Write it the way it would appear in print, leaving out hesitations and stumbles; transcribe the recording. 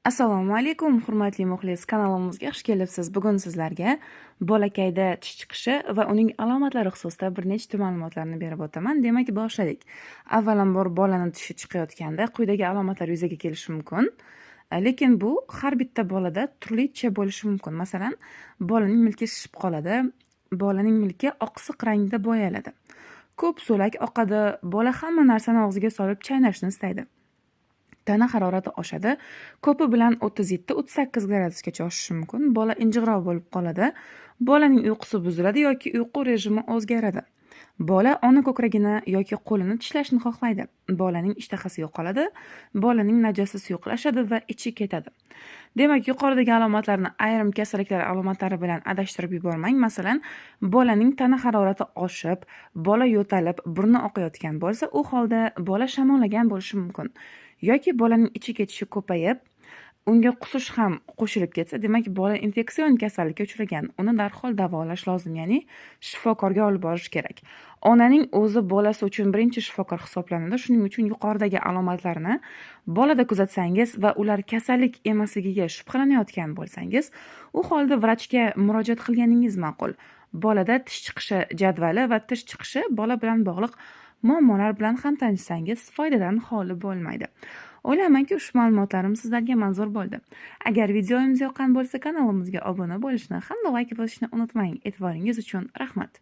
Assalomu alaykum, hurmatli muxlis. Kanalimizga xush kelibsiz. Bugun sizlarga bolakayda tish chiqishi va uning alomatlari xususida bir nechta ma'lumotlarni berib o'taman. Demak, boshladik. Avvalambor bolani tishi chiqayotganda quyidagi alomatlar yuzaga kelishi mumkin. Lekin bu har bitta bolada turlicha bo'lishi mumkin. Masalan, bolaning milki shishib qoladi, bolaning milki oqsiq rangda bo'yaladi. Ko'p so'lak oqadi, bola hamma narsani og'ziga solib chaynashni istaydi. Tana harorati oshadi. Ko'pi bilan 37-38 gradusgacha oshishi mumkin. Bola injiqrov bo'lib qoladi. Bolaning uyqusi buziladi yoki uyqu rejimi o'zgaradi. Bola ona ko'kragini yoki qo'lini tishlashni xohlaydi. Bolaning ishtahasi yo'qoladi. Bolaning najasi suyuqlashadi va ichi ketadi. Demak, yuqoridagi alomatlarni ayrim kasalliklar alomatlari bilan adashtirib yubormang. Masalan, bolaning tana harorati oshib, bola yo'talib, burni oqayotgan bo'lsa, u holda bola shamollagan bo'lishi mumkin. Yoki bolaning ichi ketishi ko'payib, unga qusish ham qo'shilib ketsa, demak bola infeksion kasallikka uchragan. Uni darhol davolash lozim, ya'ni shifokorga olib borish kerak. Onaning o'zi bolasi uchun birinchi shifokor hisoblanadi. Shuning uchun yuqoridagi alomatlarni bolada kuzatsangiz va ular kasallik emasligiga shubhalanayotgan bo'lsangiz, u holda vrachga murojaat qilganingiz ma'qul. Bolada tish chiqishi jadvali va tish chiqishi bola bilan bog'liq muammolar bilan ham tanishsangiz foydadan xoli bo'lmaydi. O'ylaymanki, ushbu ma'lumotlarim sizlarga manzur bo'ldi. Agar videomiz yoqqan bo'lsa, kanalimizga obuna bo'lishni hamda like bosishni unutmang. E'tiboringiz uchun rahmat.